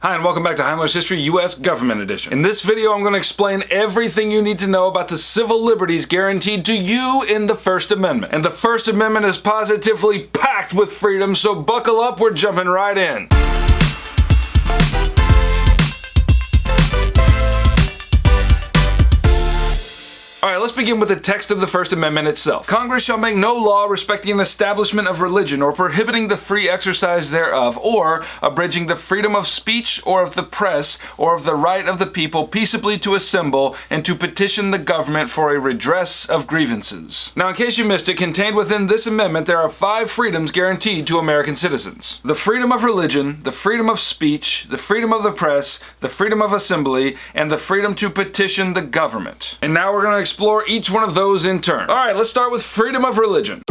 Hi and welcome back to Heimler's History U.S. Government Edition. In this video I'm going to explain everything you need to know about the civil liberties guaranteed to you in the First Amendment. And the First Amendment is positively packed with freedom, so buckle up, we're jumping right in. Alright, let's begin with the text of the First Amendment itself. Congress shall make no law respecting an establishment of religion, or prohibiting the free exercise thereof, or abridging the freedom of speech, or of the press, or of the right of the people peaceably to assemble, and to petition the government for a redress of grievances. Now, in case you missed it, contained within this amendment there are 5 freedoms guaranteed to American citizens. The freedom of religion, the freedom of speech, the freedom of the press, the freedom of assembly, and the freedom to petition the government. And now we're going to explore each one of those in turn. Alright, let's start with freedom of religion.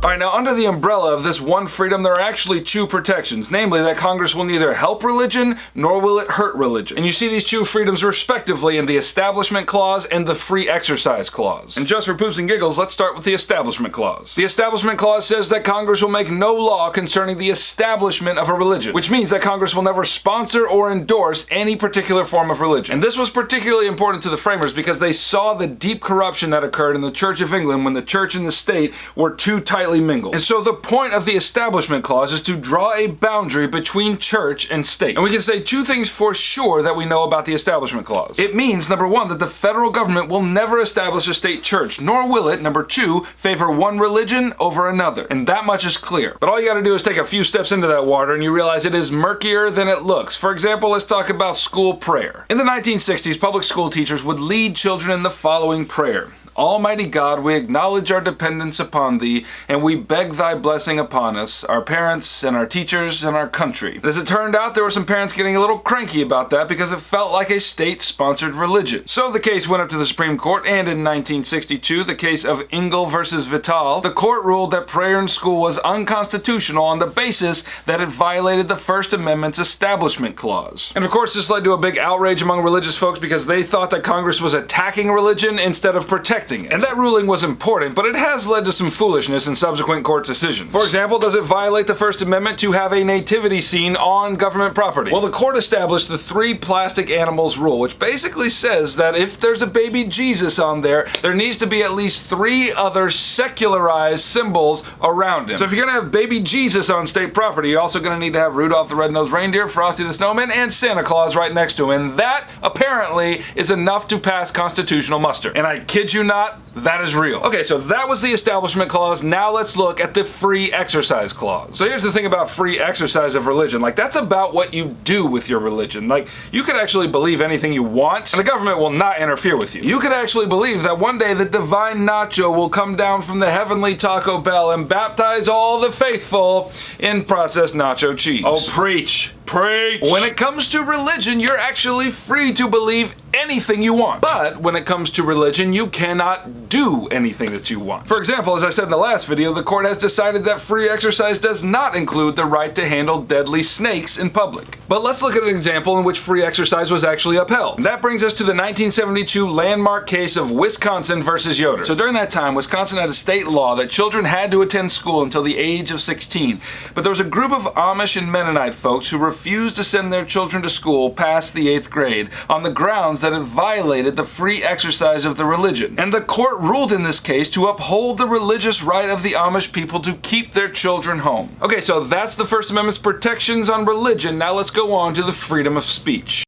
Alright, now under the umbrella of this one freedom, there are actually 2 protections, namely that Congress will neither help religion nor will it hurt religion. And you see these 2 freedoms respectively in the Establishment Clause and the Free Exercise Clause. And just for poops and giggles, let's start with the Establishment Clause. The Establishment Clause says that Congress will make no law concerning the establishment of a religion, which means that Congress will never sponsor or endorse any particular form of religion. And this was particularly important to the framers because they saw the deep corruption that occurred in the Church of England when the church and the state were too tightly mingled. And so the point of the Establishment Clause is to draw a boundary between church and state. And we can say 2 things for sure that we know about the Establishment Clause. It means, number 1, that the federal government will never establish a state church, nor will it, number 2, favor one religion over another. And that much is clear. But all you gotta do is take a few steps into that water and you realize it is murkier than it looks. For example, let's talk about school prayer. In the 1960s, public school teachers would lead children in the following prayer. Almighty God, we acknowledge our dependence upon Thee, and we beg Thy blessing upon us, our parents, and our teachers, and our country. As it turned out, there were some parents getting a little cranky about that because it felt like a state-sponsored religion. So the case went up to the Supreme Court, and in 1962, the case of Engel versus Vitale, the court ruled that prayer in school was unconstitutional on the basis that it violated the First Amendment's Establishment Clause. And of course, this led to a big outrage among religious folks because they thought that Congress was attacking religion instead of protecting it. And that ruling was important, but it has led to some foolishness in subsequent court decisions. For example, does it violate the First Amendment to have a nativity scene on government property? Well, the court established the 3 plastic animals rule, which basically says that if there's a baby Jesus on there, there needs to be at least 3 other secularized symbols around him. So if you're gonna have baby Jesus on state property, you're also gonna need to have Rudolph the Red-Nosed Reindeer, Frosty the Snowman, and Santa Claus right next to him. And that, apparently, is enough to pass constitutional muster. And I kid you not, that is real. Okay, so that was the Establishment Clause. Now let's look at the Free Exercise Clause. So here's the thing about free exercise of religion. Like, that's about what you do with your religion. Like, you could actually believe anything you want, and the government will not interfere with you. You could actually believe that one day the divine nacho will come down from the heavenly Taco Bell and baptize all the faithful in processed nacho cheese. Oh, preach. Preach! When it comes to religion, you're actually free to believe anything you want. But when it comes to religion, you cannot do anything that you want. For example, as I said in the last video, the court has decided that free exercise does not include the right to handle deadly snakes in public. But let's look at an example in which free exercise was actually upheld. And that brings us to the 1972 landmark case of Wisconsin versus Yoder. So during that time, Wisconsin had a state law that children had to attend school until the age of 16. But there was a group of Amish and Mennonite folks who refused to send their children to school past the 8th grade on the grounds that it violated the free exercise of the religion. And the court ruled in this case to uphold the religious right of the Amish people to keep their children home. Okay, so that's the First Amendment's protections on religion. Now let's go on to the freedom of speech.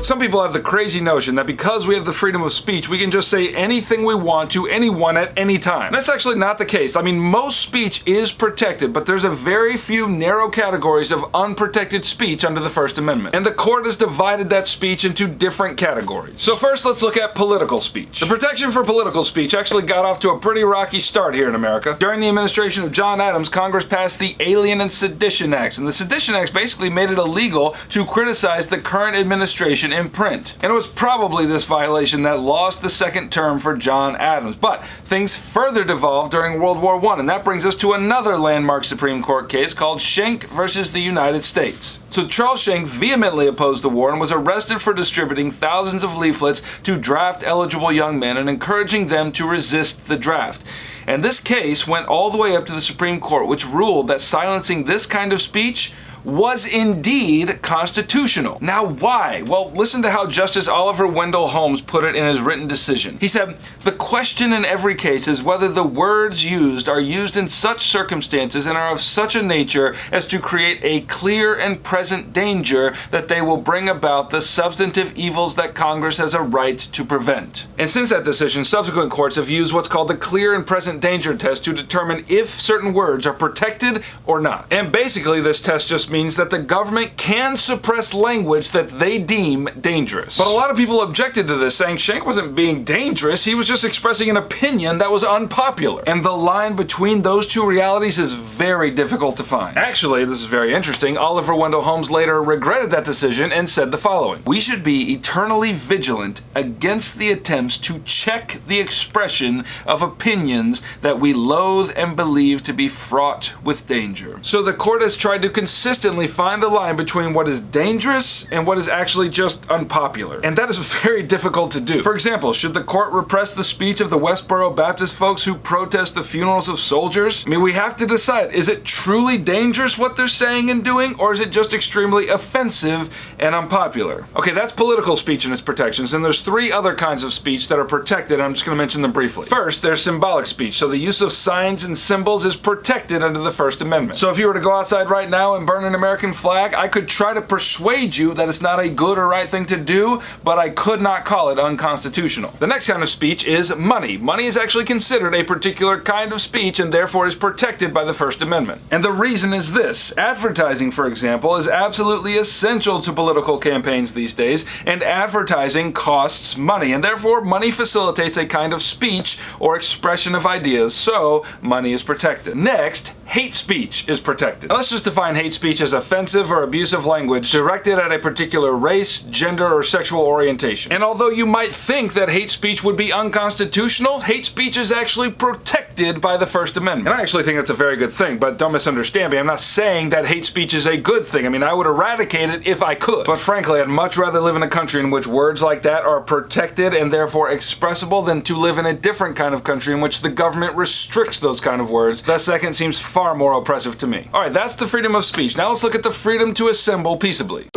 Some people have the crazy notion that because we have the freedom of speech, we can just say anything we want to anyone at any time. That's actually not the case. I mean, most speech is protected, but there's a very few narrow categories of unprotected speech under the First Amendment. And the court has divided that speech into different categories. So first, let's look at political speech. The protection for political speech actually got off to a pretty rocky start here in America. During the administration of John Adams, Congress passed the Alien and Sedition Acts. And the Sedition Acts basically made it illegal to criticize the current administration in print. And it was probably this violation that lost the second term for John Adams. But things further devolved during World War I, and that brings us to another landmark Supreme Court case called Schenck versus the United States. So Charles Schenck vehemently opposed the war and was arrested for distributing thousands of leaflets to draft-eligible young men and encouraging them to resist the draft. And this case went all the way up to the Supreme Court, which ruled that silencing this kind of speech was indeed constitutional. Now why? Well, listen to how Justice Oliver Wendell Holmes put it in his written decision. He said, "The question in every case is whether the words used are used in such circumstances and are of such a nature as to create a clear and present danger that they will bring about the substantive evils that Congress has a right to prevent." And since that decision, subsequent courts have used what's called the clear and present danger test to determine if certain words are protected or not. And basically this test just means that the government can suppress language that they deem dangerous. But a lot of people objected to this, saying Schenck wasn't being dangerous, he was just expressing an opinion that was unpopular. And the line between those two realities is very difficult to find. Actually, this is very interesting, Oliver Wendell Holmes later regretted that decision and said the following: "We should be eternally vigilant against the attempts to check the expression of opinions that we loathe and believe to be fraught with danger." So the court has tried to consistently find the line between what is dangerous and what is actually just unpopular. And that is very difficult to do. For example, should the court repress the speech of the Westboro Baptist folks who protest the funerals of soldiers? I mean, we have to decide, is it truly dangerous what they're saying and doing, or is it just extremely offensive and unpopular? Okay, that's political speech and its protections, and there's three other kinds of speech that are protected. I'm just going to mention them briefly. First, there's symbolic speech. So the use of signs and symbols is protected under the First Amendment. So if you were to go outside right now and burn an American flag, I could try to persuade you that it's not a good or right thing to do, but I could not call it unconstitutional. The next kind of speech is money. Money is actually considered a particular kind of speech and therefore is protected by the First Amendment. And the reason is this: advertising, for example, is absolutely essential to political campaigns these days, and advertising costs money, and therefore money facilitates a kind of speech or expression of ideas, so money is protected. Next, hate speech is protected. Now let's just define hate speech as offensive or abusive language directed at a particular race, gender, or sexual orientation. And although you might think that hate speech would be unconstitutional, hate speech is actually protected by the First Amendment. And I actually think that's a very good thing, but don't misunderstand me. I'm not saying that hate speech is a good thing. I mean, I would eradicate it if I could. But frankly, I'd much rather live in a country in which words like that are protected and therefore expressible than to live in a different kind of country in which the government restricts those kind of words. That second seems far more oppressive to me. Alright, that's the freedom of speech. Now let's look at the freedom to assemble peaceably.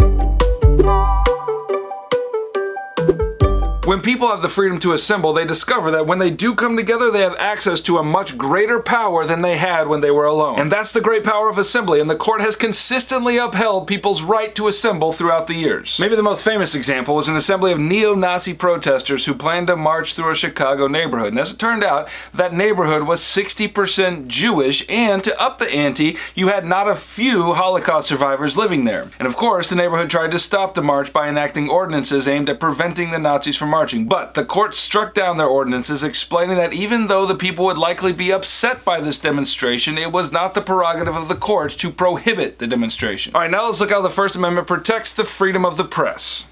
When people have the freedom to assemble, they discover that when they do come together, they have access to a much greater power than they had when they were alone. And that's the great power of assembly, and the court has consistently upheld people's right to assemble throughout the years. Maybe the most famous example was an assembly of neo-Nazi protesters who planned to march through a Chicago neighborhood. And as it turned out, that neighborhood was 60% Jewish, and to up the ante, you had not a few Holocaust survivors living there. And of course, the neighborhood tried to stop the march by enacting ordinances aimed at preventing the Nazis from marching, but the court struck down their ordinances, explaining that even though the people would likely be upset by this demonstration, it was not the prerogative of the court to prohibit the demonstration. Alright, now let's look how the First Amendment protects the freedom of the press.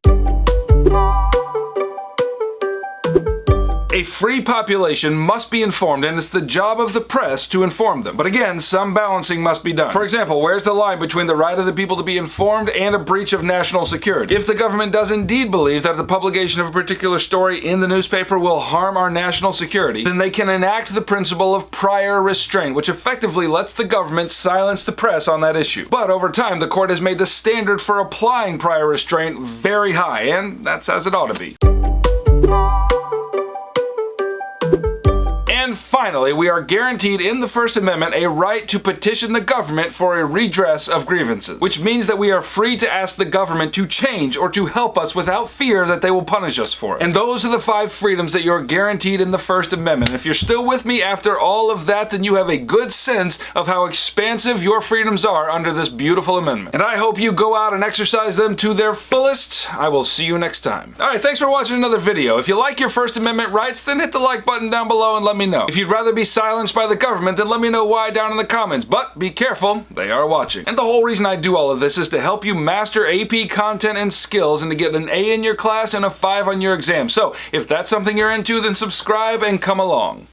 A free population must be informed, and it's the job of the press to inform them. But again, some balancing must be done. For example, where's the line between the right of the people to be informed and a breach of national security? If the government does indeed believe that the publication of a particular story in the newspaper will harm our national security, then they can enact the principle of prior restraint, which effectively lets the government silence the press on that issue. But over time, the court has made the standard for applying prior restraint very high, and that's as it ought to be. And finally, we are guaranteed in the First Amendment a right to petition the government for a redress of grievances, which means that we are free to ask the government to change or to help us without fear that they will punish us for it. And those are the 5 freedoms that you're guaranteed in the First Amendment. If you're still with me after all of that, then you have a good sense of how expansive your freedoms are under this beautiful amendment. And I hope you go out and exercise them to their fullest. I will see you next time. Alright, thanks for watching another video. If you like your First Amendment rights, then hit the like button down below and let me know. If you'd rather be silenced by the government, then let me know why down in the comments. But be careful, they are watching. And the whole reason I do all of this is to help you master AP content and skills and to get an A in your class and a 5 on your exam. So if that's something you're into, then subscribe and come along.